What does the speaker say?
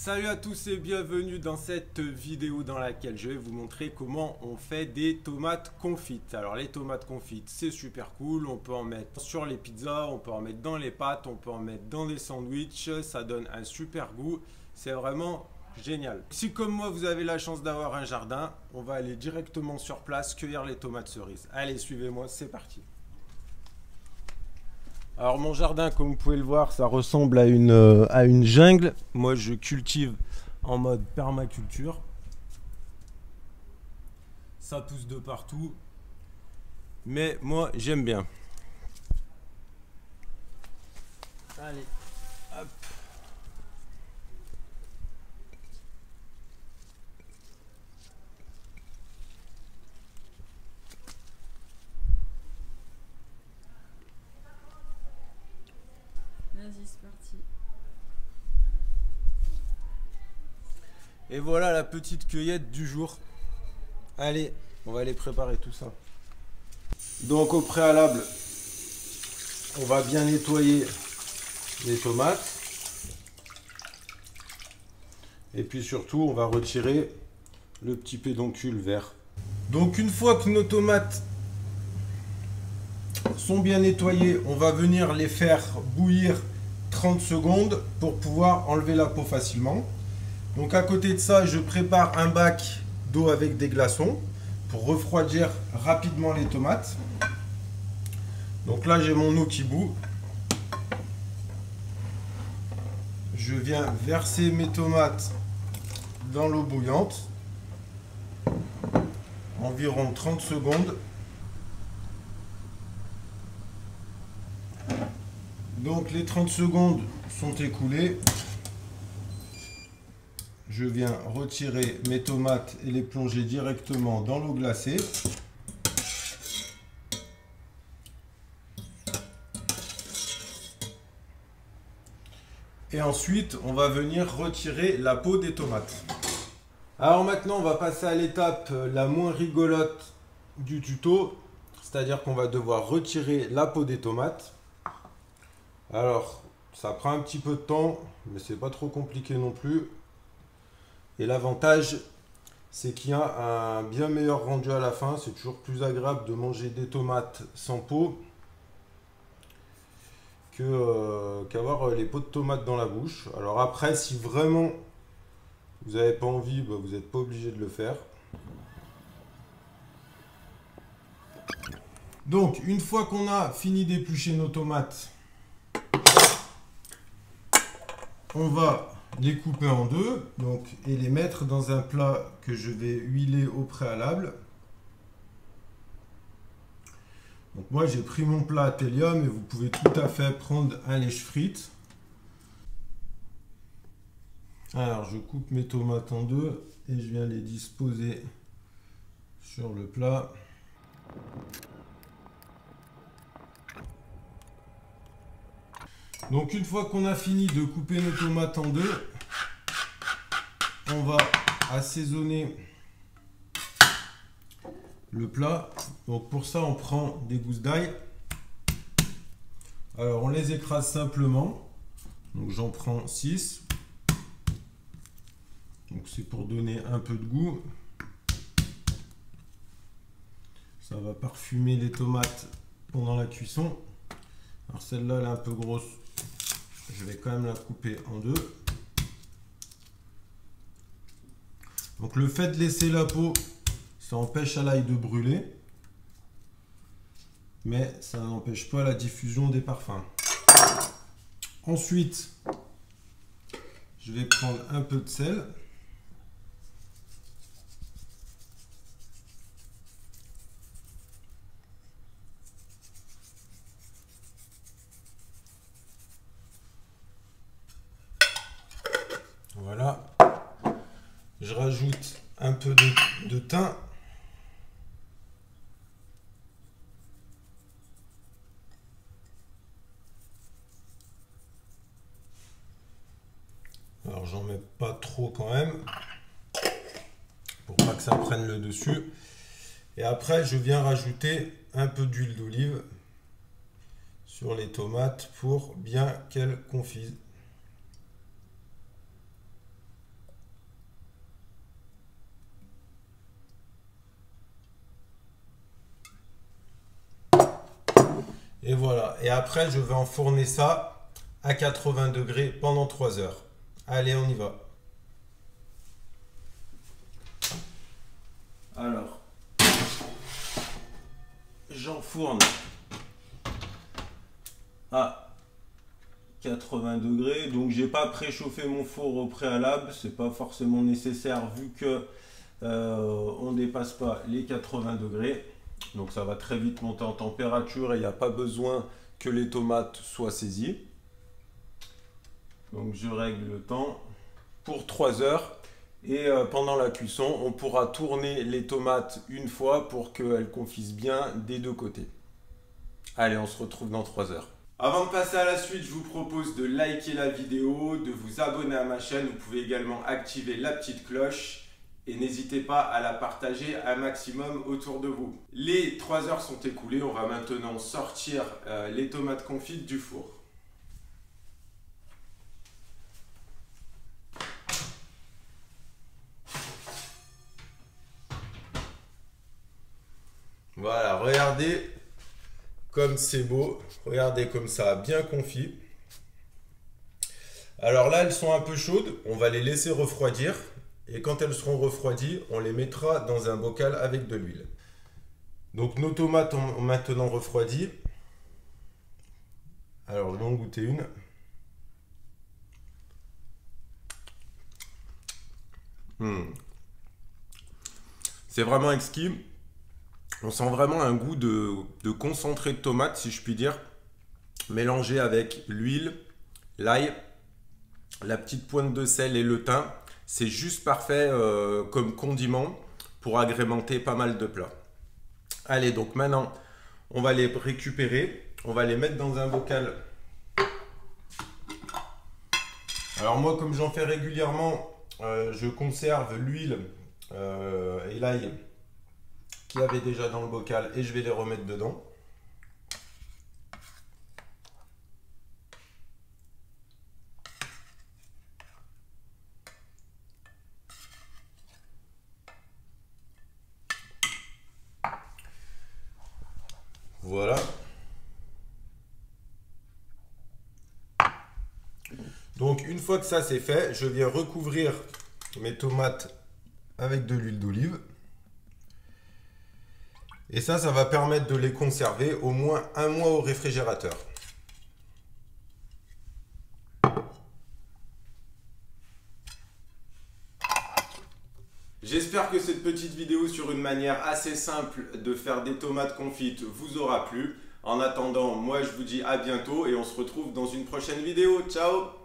Salut à tous et bienvenue dans cette vidéo dans laquelle je vais vous montrer comment on fait des tomates confites. Alors les tomates confites c'est super cool, on peut en mettre sur les pizzas, on peut en mettre dans les pâtes, on peut en mettre dans des sandwichs, ça donne un super goût, c'est vraiment génial. Si comme moi vous avez la chance d'avoir un jardin, on va aller directement sur place cueillir les tomates cerises. Allez suivez-moi, c'est parti. Alors mon jardin, comme vous pouvez le voir, ça ressemble à une jungle. Moi, je cultive en mode permaculture. Ça pousse de partout. Mais moi, j'aime bien. Allez, hop. Vas-y, c'est parti. Et voilà la petite cueillette du jour. Allez, on va aller préparer tout ça. Donc au préalable, on va bien nettoyer les tomates. Et puis surtout, on va retirer le petit pédoncule vert. Donc une fois que nos tomates sont bien nettoyées, on va venir les faire bouillir 30 secondes pour pouvoir enlever la peau facilement. Donc à côté de ça, je prépare un bac d'eau avec des glaçons pour refroidir rapidement les tomates. Donc là, j'ai mon eau qui bout. Je viens verser mes tomates dans l'eau bouillante. Environ 30 secondes. Donc les 30 secondes sont écoulées. Je viens retirer mes tomates et les plonger directement dans l'eau glacée. Et ensuite, on va venir retirer la peau des tomates. Alors maintenant, on va passer à l'étape la moins rigolote du tuto. C'est-à-dire qu'on va devoir retirer la peau des tomates. Alors, ça prend un petit peu de temps, mais c'est pas trop compliqué non plus. Et l'avantage, c'est qu'il y a un bien meilleur rendu à la fin. C'est toujours plus agréable de manger des tomates sans peau qu'avoir les peaux de tomates dans la bouche. Alors après, si vraiment vous n'avez pas envie, vous n'êtes pas obligé de le faire. Donc, une fois qu'on a fini d'éplucher nos tomates, on va les couper en deux et les mettre dans un plat que je vais huiler au préalable. Donc moi j'ai pris mon plat à Telia, mais vous pouvez tout à fait prendre un lèche-frites. Alors je coupe mes tomates en deux et je viens les disposer sur le plat. Donc une fois qu'on a fini de couper nos tomates en deux, on va assaisonner le plat. Donc pour ça on prend des gousses d'ail. Alors on les écrase simplement. Donc j'en prends 6. Donc c'est pour donner un peu de goût. Ça va parfumer les tomates pendant la cuisson. Alors celle-là elle est un peu grosse. Je vais quand même la couper en deux. Donc le fait de laisser la peau, ça empêche à l'ail de brûler. Mais ça n'empêche pas la diffusion des parfums. Ensuite, je vais prendre un peu de sel. Voilà. Je rajoute un peu de thym. Alors j'en mets pas trop quand même, pour pas que ça prenne le dessus. Et après je viens rajouter un peu d'huile d'olive sur les tomates pour bien qu'elles confisent. Et voilà. Et après, je vais enfourner ça à 80 degrés pendant 3 heures. Allez, on y va. Alors, j'enfourne à 80 degrés. Donc, j'ai pas préchauffé mon four au préalable. C'est pas forcément nécessaire vu que on dépasse pas les 80 degrés. Donc, ça va très vite monter en température et il n'y a pas besoin que les tomates soient saisies. Donc, je règle le temps pour 3 heures. Et pendant la cuisson, on pourra tourner les tomates une fois pour qu'elles confisent bien des deux côtés. Allez, on se retrouve dans 3 heures. Avant de passer à la suite, je vous propose de liker la vidéo, de vous abonner à ma chaîne. Vous pouvez également activer la petite cloche et n'hésitez pas à la partager un maximum autour de vous. Les 3 heures sont écoulées, on va maintenant sortir les tomates confites du four. Voilà, regardez comme c'est beau, regardez comme ça a bien confit. Alors là, elles sont un peu chaudes, on va les laisser refroidir. Et quand elles seront refroidies, on les mettra dans un bocal avec de l'huile. Donc nos tomates ont maintenant refroidi. Alors, je vais en goûter une. C'est vraiment exquis. On sent vraiment un goût de concentré de tomate, si je puis dire, mélangé avec l'huile, l'ail, la petite pointe de sel et le thym. C'est juste parfait comme condiment pour agrémenter pas mal de plats. Allez, donc maintenant, on va les récupérer. On va les mettre dans un bocal. Alors moi, comme j'en fais régulièrement, je conserve l'huile et l'ail qu'il y avait déjà dans le bocal et je vais les remettre dedans. Voilà. Donc une fois que ça c'est fait, je viens recouvrir mes tomates avec de l'huile d'olive. Et ça va permettre de les conserver au moins 1 mois au réfrigérateur. J'espère que cette petite vidéo sur une manière assez simple de faire des tomates confites vous aura plu. En attendant, moi je vous dis à bientôt et on se retrouve dans une prochaine vidéo. Ciao!